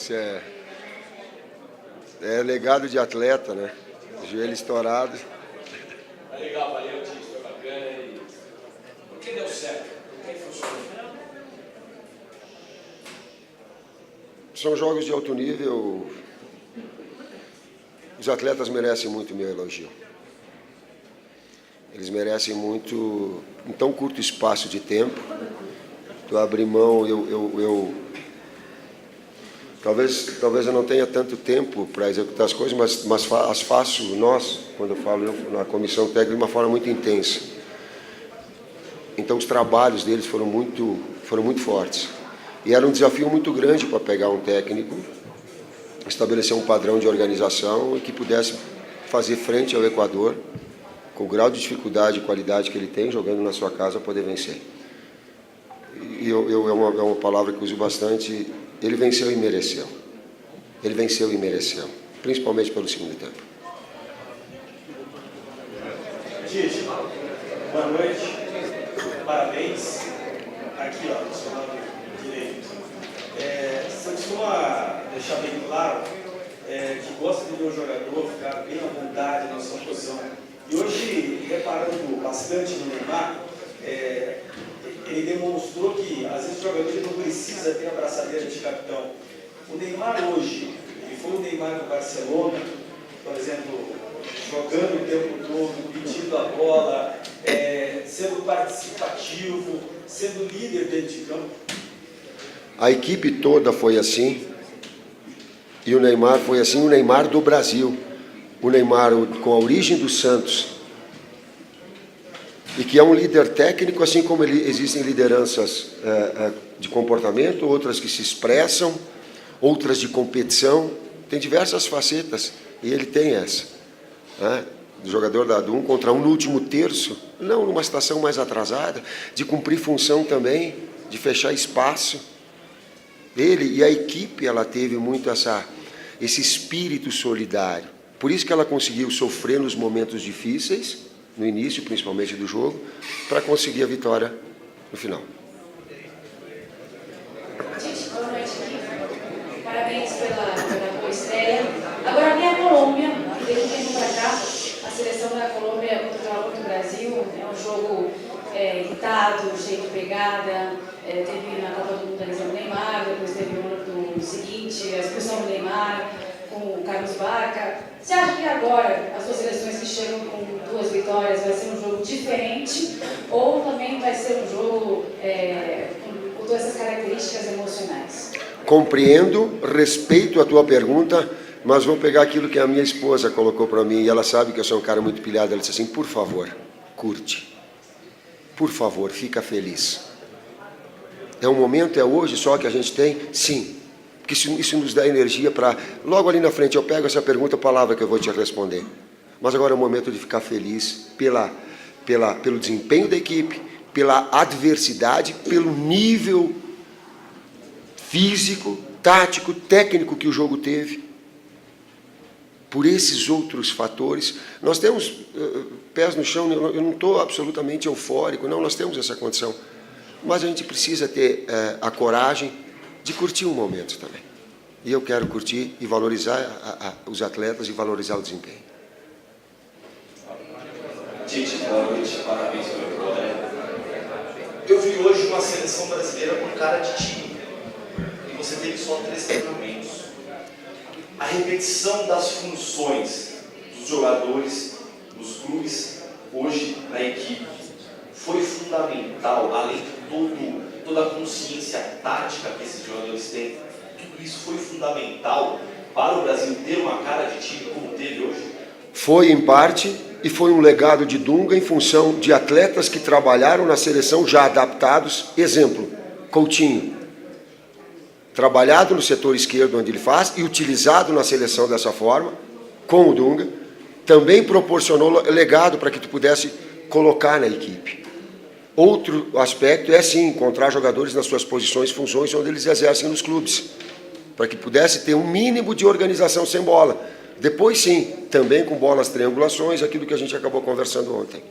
Isso é legado de atleta, né? Joelho estourado. Tá legal, valeu, Tite, foi bacana. E por que deu certo? Por que funcionou? São jogos de alto nível. Os atletas merecem muito meu elogio. Eles merecem muito, em tão curto espaço de tempo. Tu abrir mão, talvez eu não tenha tanto tempo para executar as coisas, mas as faço quando eu falo na comissão técnica, de uma forma muito intensa. Então os trabalhos deles foram muito fortes. E era um desafio muito grande para pegar um técnico, estabelecer um padrão de organização e que pudesse fazer frente ao Equador, com o grau de dificuldade e qualidade que ele tem, jogando na sua casa, poder vencer. E é uma palavra que eu uso bastante. Ele venceu e mereceu. Ele venceu e mereceu, principalmente pelo segundo tempo. Tite, boa noite. Parabéns. Aqui, ó, do seu lado direito. Você costuma deixar bem claro que gosta de ver o jogador ficar bem à vontade na sua posição. E hoje, reparando bastante no Neymar, ele demonstrou que, às vezes, o jogador não precisa ter a braçadeira de capitão. O Neymar hoje, ele foi o Neymar do Barcelona, por exemplo, jogando o tempo todo, pedindo a bola, sendo participativo, sendo líder dentro de campo. A equipe toda foi assim, e o Neymar foi assim, o Neymar do Brasil. O Neymar com a origem do Santos, e que é um líder técnico, assim como existem lideranças de comportamento, outras que se expressam, outras de competição, tem diversas facetas, e ele tem essa. Do jogador dado 1 contra 1 no último terço, não numa situação mais atrasada, de cumprir função também, de fechar espaço. Ele e a equipe, ela teve muito esse espírito solidário. Por isso que ela conseguiu sofrer nos momentos difíceis, no início principalmente do jogo, para conseguir a vitória no final. Tite, boa noite. Parabéns pela boa estreia. Agora vem a Colômbia, desde um tempo para cá, a seleção da Colômbia contra o Brasil é um jogo irritado, cheio de pegada. Teve na Copa do Mundo a lesão do Neymar, depois teve o ano seguinte, a expulsão do Neymar com o Carlos Bacca. Você acha que agora as duas seleções que chegam com 2 vitórias vai ser um jogo diferente ou também vai ser um jogo com todas essas características emocionais? Compreendo, respeito a tua pergunta, mas vou pegar aquilo que a minha esposa colocou para mim, e ela sabe que eu sou um cara muito pilhado. Ela disse assim: por favor, curte. Por favor, fica feliz. É um momento, é hoje só que a gente tem? Sim. Porque isso nos dá energia para... Logo ali na frente eu pego essa pergunta, a palavra que eu vou te responder. Mas agora é o momento de ficar feliz pelo desempenho da equipe, pela adversidade, pelo nível físico, tático, técnico que o jogo teve. Por esses outros fatores. Nós temos pés no chão, eu não estou absolutamente eufórico, não, nós temos essa condição. Mas a gente precisa ter a coragem de curtir um momento também. E eu quero curtir e valorizar os atletas e valorizar o desempenho. Tite, boa noite, parabéns pelo programa. Eu vi hoje uma seleção brasileira com cara de time. E você teve só 3 treinamentos. A repetição das funções dos jogadores, dos clubes, hoje na equipe, foi fundamental, além de toda a consciência tática que esses jogadores têm. Tudo isso foi fundamental para o Brasil ter uma cara de time como teve hoje? Foi em parte, e foi um legado de Dunga em função de atletas que trabalharam na seleção já adaptados. Exemplo, Coutinho, trabalhado no setor esquerdo onde ele faz e utilizado na seleção dessa forma, com o Dunga, também proporcionou legado para que tu pudesse colocar na equipe. Outro aspecto é, sim, encontrar jogadores nas suas posições e funções onde eles exercem nos clubes, para que pudesse ter um mínimo de organização sem bola. Depois, sim, também com bolas, triangulações, aquilo que a gente acabou conversando ontem.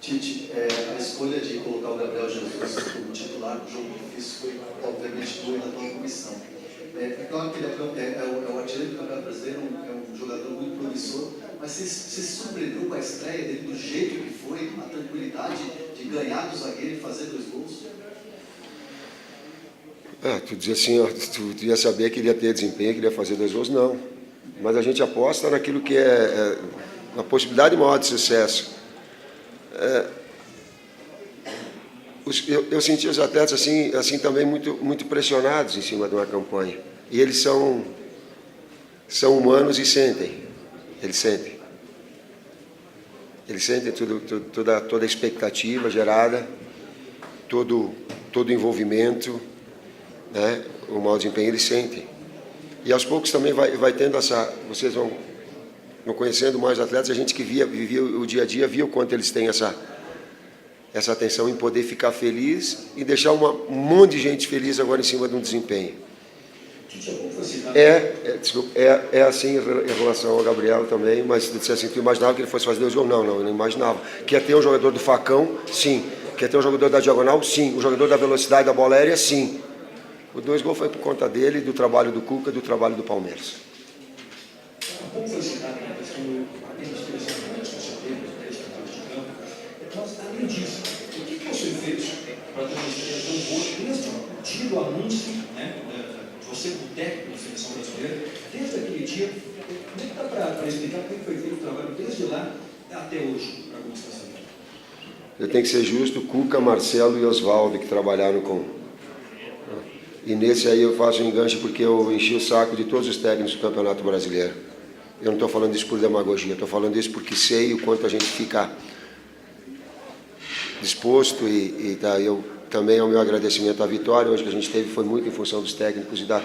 Tite, a escolha de colocar o Gabriel Jesus como titular no jogo difícil foi, obviamente, dura na tua comissão. É claro que ele é o artilheiro do Campeonato Brasileiro, é um jogador muito promissor, mas você se surpreendeu com a estreia dele, do jeito que foi, a tranquilidade de ganhar do zagueiro e fazer 2 gols? Tu dizia assim, ó, tu ia saber que ele ia ter desempenho, que ele ia fazer 2 gols, não. Mas a gente aposta naquilo que é a possibilidade maior de sucesso. Eu senti os atletas assim também muito pressionados em cima de uma campanha. E eles são humanos e sentem. Eles sentem. Eles sentem toda a expectativa gerada, todo o envolvimento, né? O mau desempenho eles sentem. E aos poucos também vai tendo vocês vão conhecendo mais atletas, a gente que vivia o dia a dia, via o quanto eles têm essa atenção em poder ficar feliz e deixar um monte de gente feliz agora em cima de um desempenho. É assim em relação ao Gabriel também, mas se assim, tu imaginava que ele fosse fazer 2 gols? Não, eu não imaginava. Quer ter um jogador do facão? Sim. Quer ter um jogador da diagonal? Sim. O jogador da velocidade da bola aérea? Sim. Os 2 gols foi por conta dele, do trabalho do Cuca e do trabalho do Palmeiras. Vamos felicitar a questão do direcionamento que você teve, dos 10 campeões de campo. Mas, além disso, o que você fez para ter uma estrela tão boa desde o dia do anúncio, né, de você como técnico da seleção brasileira, desde aquele dia? Como é que dá para explicar como foi feito o trabalho desde lá até hoje, para como está sendo? Eu tenho que ser justo, Cuca, Marcelo e Oswaldo, que trabalharam com... E nesse aí eu faço um enganche porque eu enchi o saco de todos os técnicos do Campeonato Brasileiro. Eu não estou falando isso por demagogia, estou falando isso porque sei o quanto a gente fica disposto e também o meu agradecimento à vitória hoje que a gente teve foi muito em função dos técnicos e da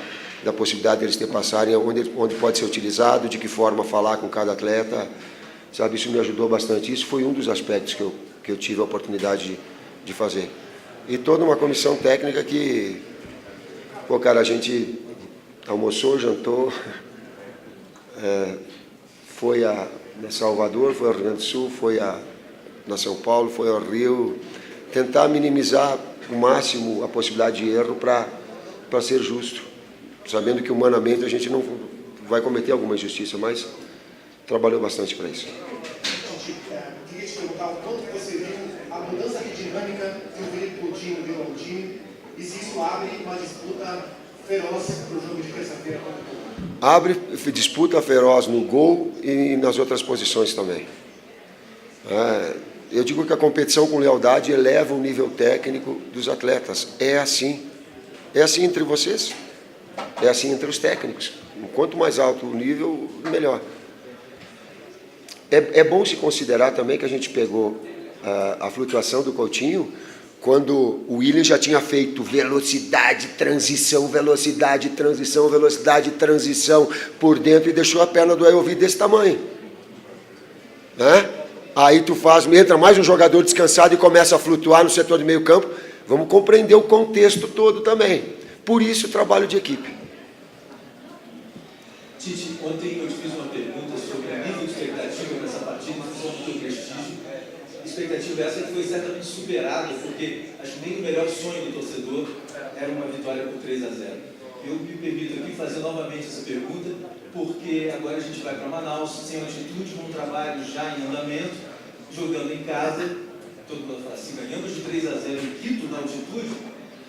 possibilidade deles ter passarem onde pode ser utilizado, de que forma falar com cada atleta, sabe, isso me ajudou bastante. Isso foi um dos aspectos que eu tive a oportunidade de fazer. E toda uma comissão técnica que, pô, cara, a gente almoçou, jantou, foi a Salvador, foi ao Rio Grande do Sul, foi na São Paulo, foi ao Rio, tentar minimizar o máximo a possibilidade de erro para ser justo, sabendo que humanamente a gente não vai cometer alguma injustiça, mas trabalhou bastante para isso. Queria te perguntar o quanto você viu a mudança de dinâmica que o Felipe Coutinho deu ao time e se isso abre uma disputa feroz para o jogo de terça-feira contra o Cuca. Abre disputa feroz no gol e nas outras posições também. Eu digo que a competição com lealdade eleva o nível técnico dos atletas. É assim. É assim entre vocês. É assim entre os técnicos. Quanto mais alto o nível, melhor. É bom se considerar também que a gente pegou a flutuação do Coutinho quando o Willian já tinha feito velocidade, transição, velocidade, transição, velocidade, transição por dentro e deixou a perna do Ayovi desse tamanho. Aí tu entra mais um jogador descansado e começa a flutuar no setor de meio campo. Vamos compreender o contexto todo também. Por isso o trabalho de equipe. Tite, ontem eu te fiz uma pergunta sobre o nível de expectativa nessa partida, em função do teu prestígio. Expectativa essa que foi certamente superada, porque acho que nem o melhor sonho do torcedor era uma vitória por 3-0. Eu me permito aqui fazer novamente essa pergunta, porque agora a gente vai para Manaus, sem altitude, com um trabalho já em andamento, jogando em casa, todo mundo fala assim, ganhamos de 3-0 em Quito na altitude,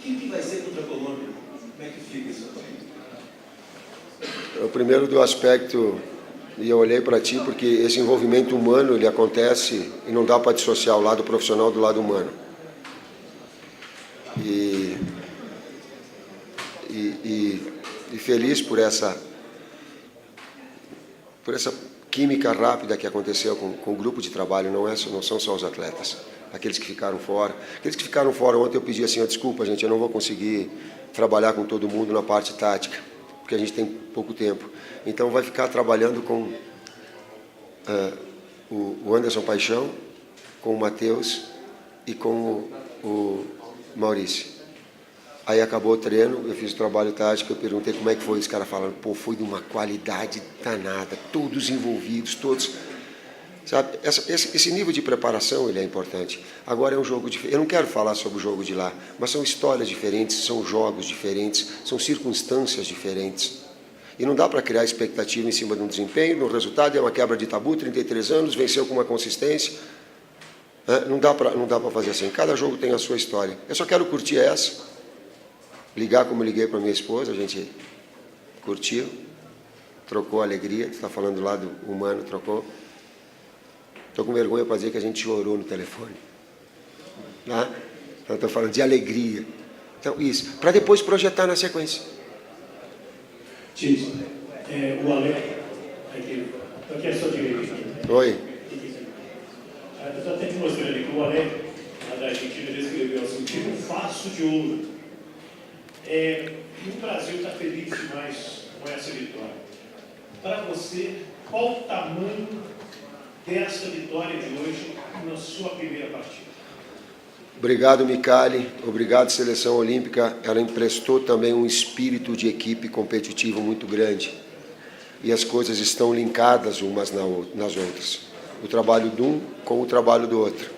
quem que vai ser contra a Colômbia? Como é que fica isso aqui? O primeiro do aspecto, e eu olhei para ti porque esse envolvimento humano ele acontece e não dá para dissociar o lado profissional do lado humano. E feliz por essa química rápida que aconteceu com o grupo de trabalho, não são só os atletas, aqueles que ficaram fora. Aqueles que ficaram fora ontem eu pedi assim, desculpa gente, eu não vou conseguir trabalhar com todo mundo na parte tática, porque a gente tem pouco tempo. Então vai ficar trabalhando com o Anderson Paixão, com o Matheus e com o Maurício. Aí acabou o treino, eu fiz o trabalho tático, eu perguntei como é que foi, os caras falando, pô, foi de uma qualidade danada, todos envolvidos, todos, Sabe? Esse nível de preparação ele é importante. Agora é um jogo diferente. Eu não quero falar sobre o jogo de lá, mas são histórias diferentes, são jogos diferentes, são circunstâncias diferentes. E não dá para criar expectativa em cima de um desempenho, no resultado é uma quebra de tabu, 33 anos, venceu com uma consistência. Não dá para fazer assim. Cada jogo tem a sua história. Eu só quero curtir essa, ligar como liguei para minha esposa, a gente curtiu, trocou a alegria, você está falando do lado humano, trocou. Estou com vergonha para dizer que a gente chorou no telefone. Tá? Então, estou falando de alegria. Então, isso. Para depois projetar na sequência. Tite, o Ale, aqui é a sua direita. Oi. Eu estou até te mostrando ali que o Ale, da Argentina, descreveu assim, tipo um faço de ouro. E o Brasil está feliz demais com essa vitória. Para você, qual o tamanho dessa vitória de hoje na sua primeira partida? Obrigado, Micali. Obrigado, Seleção Olímpica. Ela emprestou também um espírito de equipe competitivo muito grande. E as coisas estão linkadas umas nas outras. O trabalho de um com o trabalho do outro.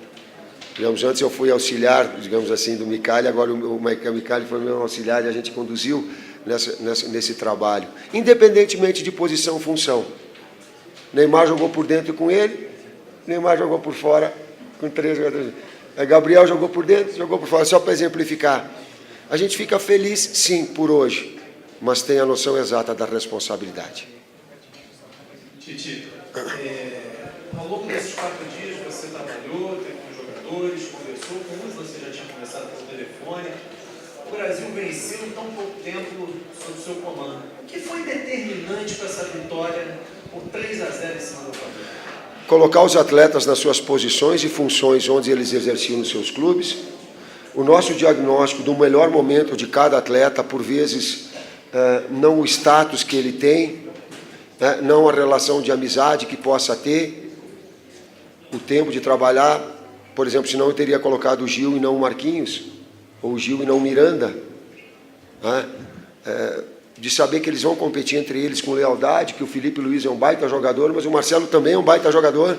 Digamos, antes eu fui auxiliar, digamos assim, do Micali, agora o Micali foi meu auxiliar e a gente conduziu nesse trabalho. Independentemente de posição, função. Neymar jogou por dentro com ele, Neymar jogou por fora com 3 jogadores. Gabriel jogou por dentro, jogou por fora, só para exemplificar. A gente fica feliz, sim, por hoje, mas tem a noção exata da responsabilidade. Tite, ao longo desses 4 dias você trabalhou, teve com os jogadores, conversou com uns, você já tinha conversado pelo telefone. O Brasil venceu em tão pouco tempo sob o seu comando. O que foi determinante para essa vitória por 3-0 em cima do Flamengo? Colocar os atletas nas suas posições e funções onde eles exerciam nos seus clubes. O nosso diagnóstico do melhor momento de cada atleta, por vezes, não o status que ele tem, não a relação de amizade que possa ter, o tempo de trabalhar. Por exemplo, senão eu teria colocado o Gil e não o Marquinhos, ou o Gil e não o Miranda, de saber que eles vão competir entre eles com lealdade, que o Felipe Luiz é um baita jogador, mas o Marcelo também é um baita jogador.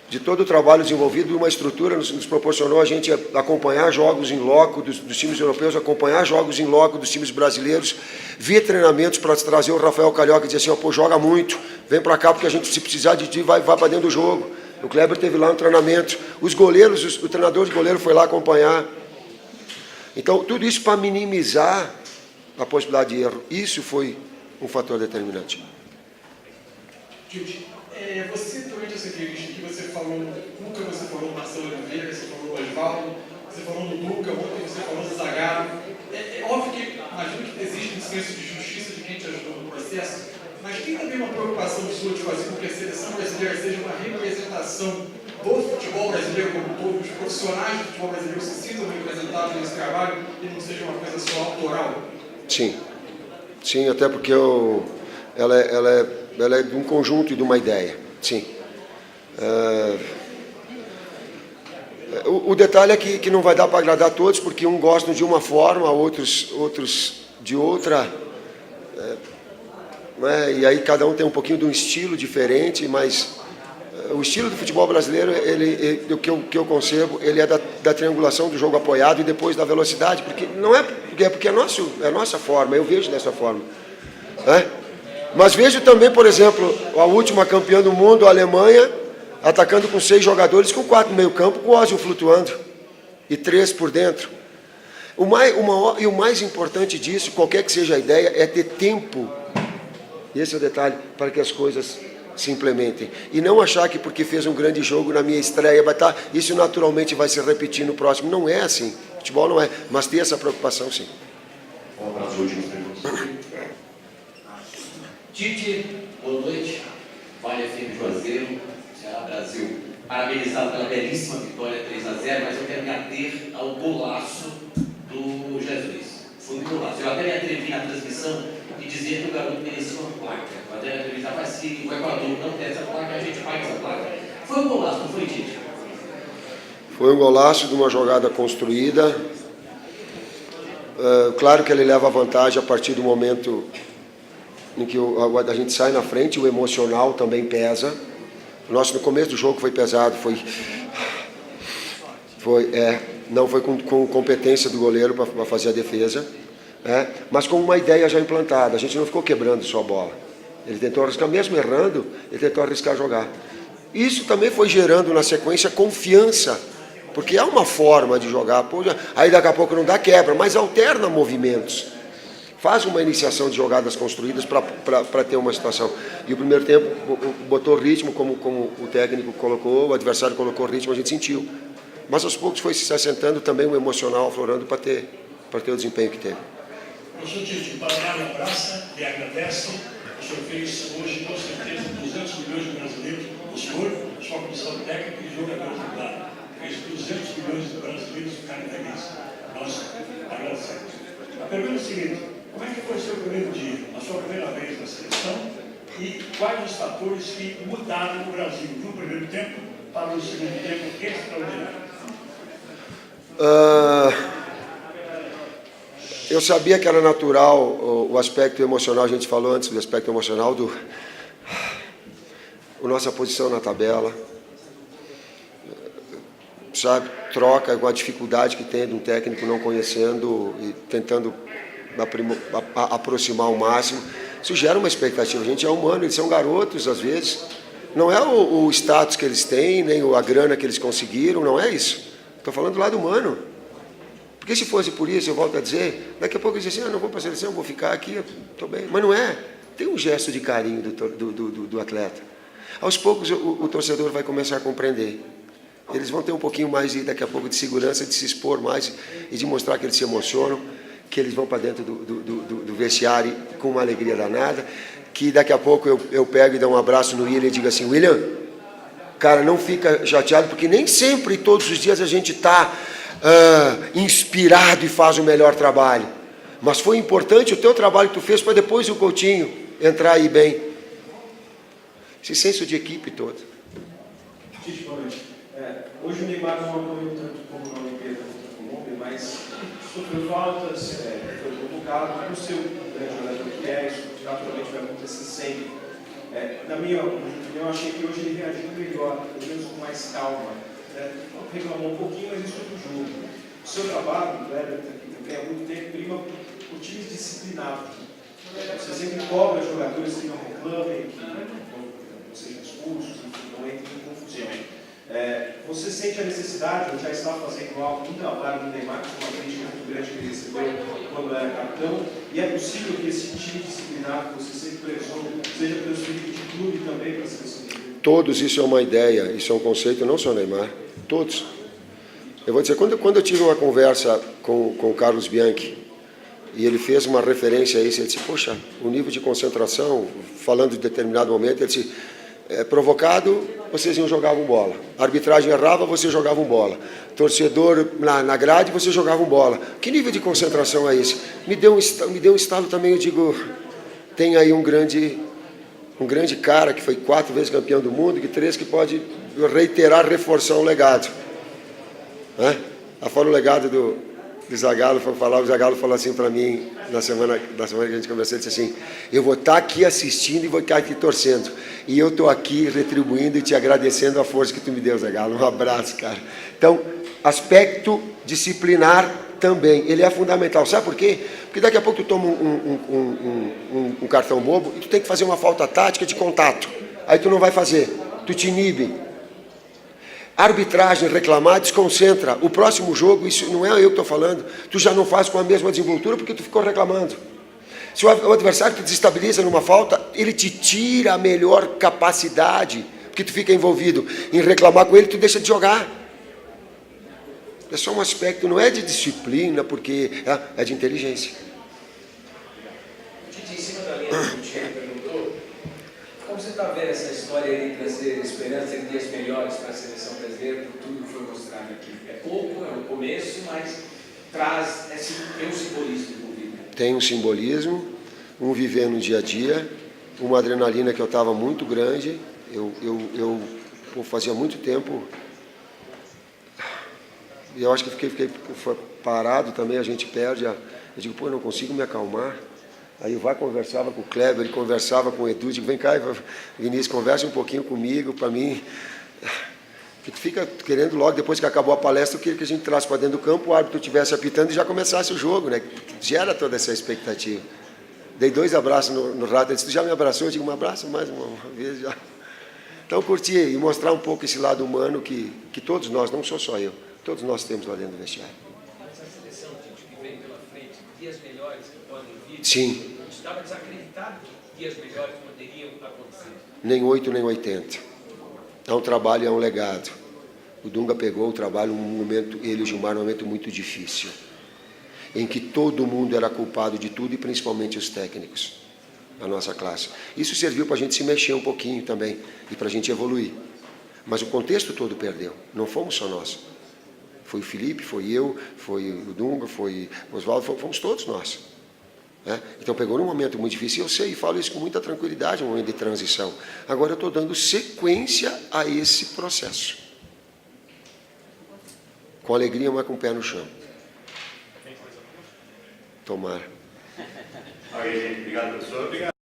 De todo o trabalho desenvolvido, uma estrutura nos proporcionou a gente acompanhar jogos em loco dos times europeus, acompanhar jogos em loco dos times brasileiros, via treinamentos para trazer o Rafael Carioca e dizer assim, pô, joga muito, vem para cá porque a gente, se precisar de ti, vai para dentro do jogo. O Kleber teve lá no treinamento, os goleiros, o treinador de goleiro foi lá acompanhar. Então, tudo isso para minimizar a possibilidade de erro. Isso foi um fator determinante. Tite, você, durante essa entrevista aqui, você falou no Cuca, você falou no Marcelo Oliveira, você falou no Osvaldo, você falou no Luca, ontem você falou no Zagallo. É óbvio que, imagino que existe um senso de justiça de quem te ajudou no processo, mas tem também uma preocupação sua de fazer com que a seleção brasileira seja uma representação do futebol brasileiro como um todo, os profissionais do futebol brasileiro se sintam representados nesse trabalho e não seja uma coisa só autoral? Sim. Sim, até porque ela é de um conjunto e de uma ideia. Sim. O detalhe é que não vai dar para agradar a todos, porque uns gostam de uma forma, outros de outra. E aí cada um tem um pouquinho de um estilo diferente, mas o estilo do futebol brasileiro, o que eu concebo, ele é da triangulação do jogo apoiado e depois da velocidade, porque não é porque é a nossa forma, eu vejo dessa forma. Mas vejo também, por exemplo, a última campeã do mundo, a Alemanha, atacando com 6 jogadores, com 4 no meio campo, com o Ozil flutuando e 3 por dentro. O mais importante disso, qualquer que seja a ideia, é ter tempo. Esse é o detalhe, para que as coisas se implementem. E não achar que porque fez um grande jogo na minha estreia, isso naturalmente vai se repetir no próximo. Não é assim. Futebol não é. Mas tem essa preocupação, sim. Tite, boa noite. Vale FM Juazeiro, Ceará Brasil. Parabenizado pela belíssima vitória 3-0, mas eu quero me ater ao golaço do Jesus. Foi um golaço. Eu até me atrevi na transmissão e dizer que o garoto merecia uma placa. Eu até me atrevi, mas se o Equador não tem essa placa, a gente paga essa placa. Foi um golaço, não foi, Tite? Foi um golaço de uma jogada construída. Claro que ele leva vantagem a partir do momento em que a gente sai na frente, o emocional também pesa. Nosso, no começo do jogo foi pesado, não foi com competência do goleiro para fazer a defesa, mas com uma ideia já implantada. A gente não ficou quebrando só a bola. Ele tentou arriscar, mesmo errando, ele tentou arriscar jogar. Isso também foi gerando na sequência confiança, porque é uma forma de jogar. Aí daqui a pouco não dá quebra, mas alterna movimentos. Faz uma iniciação de jogadas construídas para ter uma situação. E o primeiro tempo botou ritmo, como o técnico colocou, o adversário colocou ritmo, a gente sentiu. Mas aos poucos foi se assentando também o emocional, aflorando para ter o desempenho que teve. Professor Tite, o Paraná me abraça, me agradece. O senhor fez hoje, com certeza, 200 milhões de brasileiros. O senhor, sua comissão técnica e jogadores do lado, fez 200 milhões de brasileiros ficarem felizes. Nós agradecemos. A pergunta é a seguinte: como é que foi o seu primeiro dia, a sua primeira vez na seleção, e quais os fatores que mudaram o Brasil do primeiro tempo para o segundo tempo extraordinário? Eu sabia que era natural o aspecto emocional, a gente falou antes do aspecto emocional, a nossa posição na tabela, sabe, troca com a dificuldade que tem de um técnico não conhecendo e tentando aproximar ao máximo. Isso gera uma expectativa. A gente é humano, eles são garotos às vezes. Não é o status que eles têm, nem a grana que eles conseguiram, não é isso. Estou falando do lado humano. Porque se fosse por isso, eu volto a dizer, daqui a pouco eu dizia assim, não vou para a seleção, vou ficar aqui, estou bem. Mas não é. Tem um gesto de carinho do atleta. Aos poucos o torcedor vai começar a compreender. Eles vão ter um pouquinho mais, daqui a pouco, de segurança, de se expor mais e de mostrar que eles se emocionam, que eles vão para dentro do vestiário com uma alegria danada, que daqui a pouco eu pego e dou um abraço no William e digo assim, William, cara, não fica chateado, porque nem sempre, todos os dias, a gente está inspirado e faz o melhor trabalho. Mas foi importante o teu trabalho que tu fez para depois o Coutinho entrar aí bem. Esse senso de equipe todo. Tite, boa noite. Hoje o Neymar não apoiou tanto como na Olimpíada contra a Colômbia, mas sofreu faltas, foi convocado, por ser um grande jogador que é, isso naturalmente vai acontecer sempre. Na minha opinião, eu achei que hoje ele reagiu melhor, pelo menos com mais calma. Reclamou um pouquinho, mas isso é do jogo. O seu trabalho, que há muito tempo, prima por times disciplinados. Você sempre cobra jogadores que não reclamem, que não sejam expulsos, que não entrem em confusão. Você sente a necessidade, ou já está fazendo algo muito trabalho no Neymar, com uma crítica muito grande que ele recebeu quando era capitão, e é possível que esse time disciplinado que você sempre prezou seja transferido de clube também para a seleção? Todos, isso é uma ideia, isso é um conceito, não só Neymar, todos. Eu vou dizer, quando eu tive uma conversa com o Carlos Bianchi, e ele fez uma referência a isso, ele disse, poxa, o nível de concentração, falando de determinado momento, ele disse, provocado, vocês iam jogavam bola. A arbitragem errava, vocês jogavam bola. Torcedor na grade, vocês jogavam bola. Que nível de concentração é esse? Me deu um estalo também, eu digo, tem aí um grande cara que foi 4 vezes campeão do mundo, que 3 que pode reiterar, reforçar um legado. Fora o legado do Zagallo, o Zagallo falou assim para mim, na semana que a gente conversou, ele disse assim, eu vou estar aqui assistindo e vou estar aqui torcendo. E eu estou aqui retribuindo e te agradecendo a força que tu me deu, Zagallo. Um abraço, cara. Então, aspecto disciplinar também, ele é fundamental. Sabe por quê? Porque daqui a pouco tu toma um cartão bobo e tu tem que fazer uma falta tática de contato. Aí tu não vai fazer, tu te inibe. Arbitragem, reclamar, desconcentra. O próximo jogo, isso não é eu que estou falando, tu já não faz com a mesma desenvoltura porque tu ficou reclamando. Se o adversário te desestabiliza numa falta, ele te tira a melhor capacidade, porque tu fica envolvido em reclamar com ele, tu deixa de jogar. É só um aspecto, não é de disciplina, porque é de inteligência. Tite, em cima da linha do Coutinho perguntou, como você está vendo essa história de trazer esperança de dias melhores para a seleção brasileira, por tudo que foi mostrado aqui? É pouco, é o começo, mas tem um simbolismo envolvido. Tem um simbolismo, um viver no dia a dia, uma adrenalina que eu estava muito grande, eu fazia muito tempo, e eu acho que fiquei parado também, a gente perde, eu digo, eu não consigo me acalmar, Aí o VAR conversava com o Kleber, ele conversava com o Edu, digo, vem cá, Vinícius, conversa um pouquinho comigo, para mim. Porque tu fica querendo logo, depois que acabou a palestra, eu queria que a gente entrasse para dentro do campo, o árbitro estivesse apitando e já começasse o jogo, né? Gera toda essa expectativa. Dei 2 abraços no rato, ele disse, tu já me abraçou? Eu digo, um abraço mais uma vez já. Então, curti e mostrar um pouco esse lado humano que todos nós, não sou só eu, todos nós temos lá dentro do vestiário. Essa seleção, Tite, que vem pela frente, dias melhores que podem vir, Sim. estava desacreditado que dias melhores poderiam acontecer. Nem 8, nem 80. É um trabalho, é um legado. O Dunga pegou o trabalho, um momento, ele e o Gilmar, um momento muito difícil, em que todo mundo era culpado de tudo e principalmente os técnicos, a nossa classe. Isso serviu para a gente se mexer um pouquinho também e para a gente evoluir. Mas o contexto todo perdeu, não fomos só nós. Foi o Felipe, foi eu, foi o Dunga, foi o Oswaldo, fomos todos nós. Então pegou num momento muito difícil, eu sei e falo isso com muita tranquilidade, um momento de transição. Agora eu estou dando sequência a esse processo. Com alegria, mas com o pé no chão. Tomara. Ok, gente. Obrigado, professor. Obrigado.